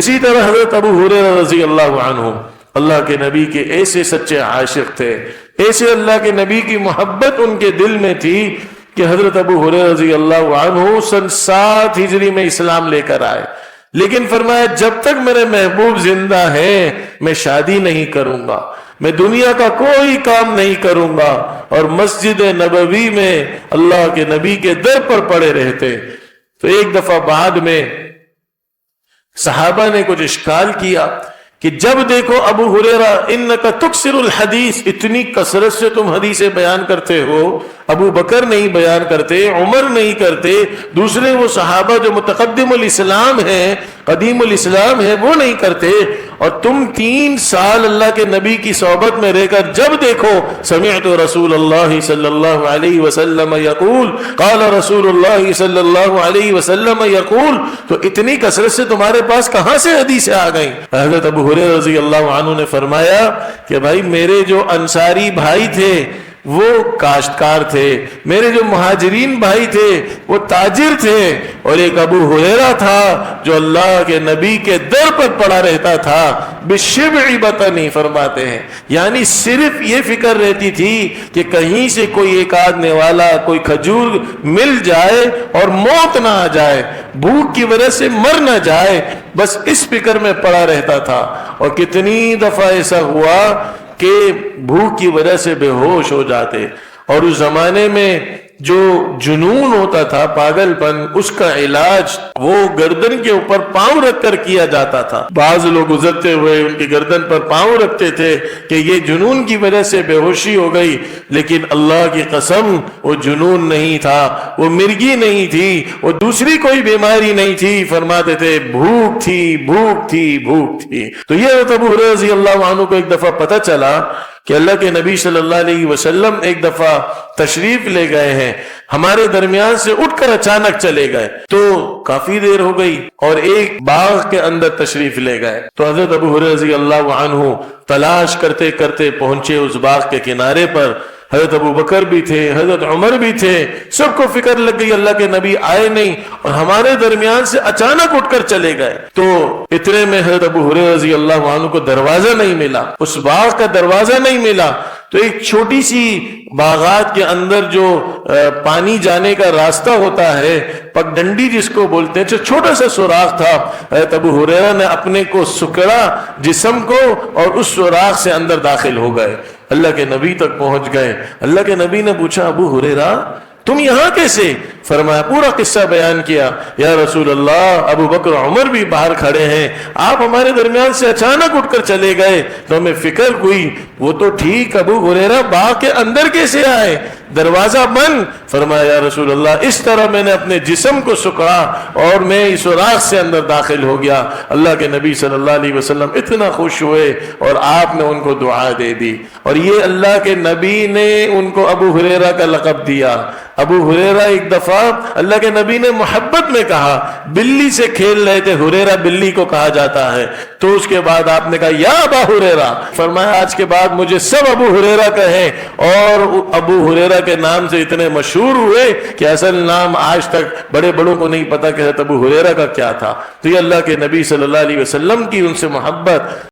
اسی طرح حضرت ابو ہریرہ رضی اللہ عنہ اللہ کے نبی کے ایسے سچے عاشق تھے، ایسے اللہ کے نبی کی محبت ان کے دل میں تھی کہ حضرت ابو ہریرہ رضی اللہ عنہ سن 7 ہجری میں اسلام لے کر آئے، لیکن فرمایا جب تک میرے محبوب زندہ ہیں میں شادی نہیں کروں گا، میں دنیا کا کوئی کام نہیں کروں گا، اور مسجد نبوی میں اللہ کے نبی کے در پر پڑے رہتے۔ تو ایک دفعہ بعد میں صحابہ نے کچھ اشکال کیا کہ جب دیکھو ابو ہریرہ انکا تکسر الحدیث، اتنی کثرت سے تم حدیثیں بیان کرتے ہو، ابو بکر نہیں بیان کرتے، عمر نہیں کرتے، دوسرے وہ صحابہ جو متقدم الاسلام ہیں، قدیم الاسلام ہیں، وہ نہیں کرتے، اور تم 3 سال اللہ کے نبی کی صحبت میں رہ کر جب دیکھو سمعت رسول اللہ صلی اللہ علیہ وسلم یقول قال رسول اللہ صلی اللہ علیہ وسلم یقول، تو اتنی کثرت سے تمہارے پاس کہاں سے حدیثیں آ گئیں؟ حضرت ابو ہریرہ رضی اللہ عنہ نے فرمایا کہ بھائی میرے جو انصاری بھائی تھے وہ کاشتکار تھے، میرے جو مہاجرین بھائی تھے وہ تاجر تھے، اور ایک ابو ہریرہ تھا جو اللہ کے نبی کے در پر پڑا رہتا تھا، بشبع بطنی فرماتے ہیں، یعنی صرف یہ فکر رہتی تھی کہ کہیں سے کوئی ایک آدھنے والا کوئی کھجور مل جائے اور موت نہ آ جائے، بھوک کی وجہ سے مر نہ جائے، بس اس فکر میں پڑا رہتا تھا۔ اور کتنی دفعہ ایسا ہوا کہ بھوک کی وجہ سے بے ہوش ہو جاتے، اور اس زمانے میں جو جنون ہوتا تھا، پاگل پن، اس کا علاج وہ گردن کے اوپر پاؤں رکھ کر کیا جاتا تھا۔ بعض لوگ گزرتے ہوئے ان کی گردن پر پاؤں رکھتے تھے کہ یہ جنون کی وجہ سے بے ہوشی ہو گئی، لیکن اللہ کی قسم وہ جنون نہیں تھا، وہ مرگی نہیں تھی، وہ دوسری کوئی بیماری نہیں تھی، فرماتے تھے بھوک تھی، بھوک تھی، بھوک تھی۔ تو یہ ابو ہریرہ رضی اللہ عنہ کو ایک دفعہ پتہ چلا کہ اللہ کے نبی صلی اللہ علیہ وسلم ایک دفعہ تشریف لے گئے ہیں، ہمارے درمیان سے اٹھ کر اچانک چلے گئے، تو کافی دیر ہو گئی اور ایک باغ کے اندر تشریف لے گئے۔ تو حضرت ابو ہریرہ رضی اللہ عنہ تلاش کرتے کرتے پہنچے اس باغ کے کنارے پر، حضرت ابو بکر بھی تھے، حضرت عمر بھی تھے، سب کو فکر لگ گئی اللہ کے نبی آئے نہیں اور ہمارے درمیان سے اچانک اٹھ کر چلے گئے۔ تو اتنے میں حضرت ابو ہریرہ رضی اللہ عنہ کو دروازہ نہیں ملا، اس باغ کا دروازہ نہیں ملا، تو ایک چھوٹی سی باغات کے اندر جو پانی جانے کا راستہ ہوتا ہے، پگ ڈنڈی جس کو بولتے ہیں، چھوٹا سا سوراخ تھا، حضرت ابو ہریرہ نے اپنے کو سکڑا جسم کو اور اس سوراخ سے اندر داخل ہو گئے، اللہ کے نبی تک پہنچ گئے۔ اللہ کے نبی نے پوچھا ابو ہریرہ تم یہاں کیسے؟ فرمایا، پورا قصہ بیان کیا، یا رسول اللہ ابو بکر عمر بھی باہر کھڑے ہیں، آپ ہمارے درمیان سے اچانک اٹھ کر چلے گئے تو ہمیں فکر ہوئی، وہ تو ٹھیک ابو ہریرہ باغ کے اندر کیسے آئے؟ دروازہ بند۔ فرمایا، یا رسول اللہ اس طرح میں نے اپنے جسم کو سکڑا اور میں اس سوراخ سے اندر داخل ہو گیا۔ اللہ کے نبی صلی اللہ علیہ وسلم اتنا خوش ہوئے اور آپ نے ان کو دعا دے دی، اور یہ اللہ کے نبی نے ان کو ابو ہریرہ کا لقب دیا۔ ابو ہریرہ ایک دفعہ اللہ کے نبی نے محبت میں کہا، بلی سے کھیل رہے تھے، ہریرہ بلی کو کہا جاتا ہے، تو اس کے بعد آپ نے کہا یا ابا ہریرہ، فرمایا آج کے بعد مجھے سب ابو ہریرہ کہیں، اور ابو ہریرہ کے نام سے اتنے مشہور ہوئے کہ اصل نام آج تک بڑے بڑوں کو نہیں پتا کہ حضرت ابو ہریرہ کا کیا تھا۔ تو یہ اللہ کے نبی صلی اللہ علیہ وسلم کی ان سے محبت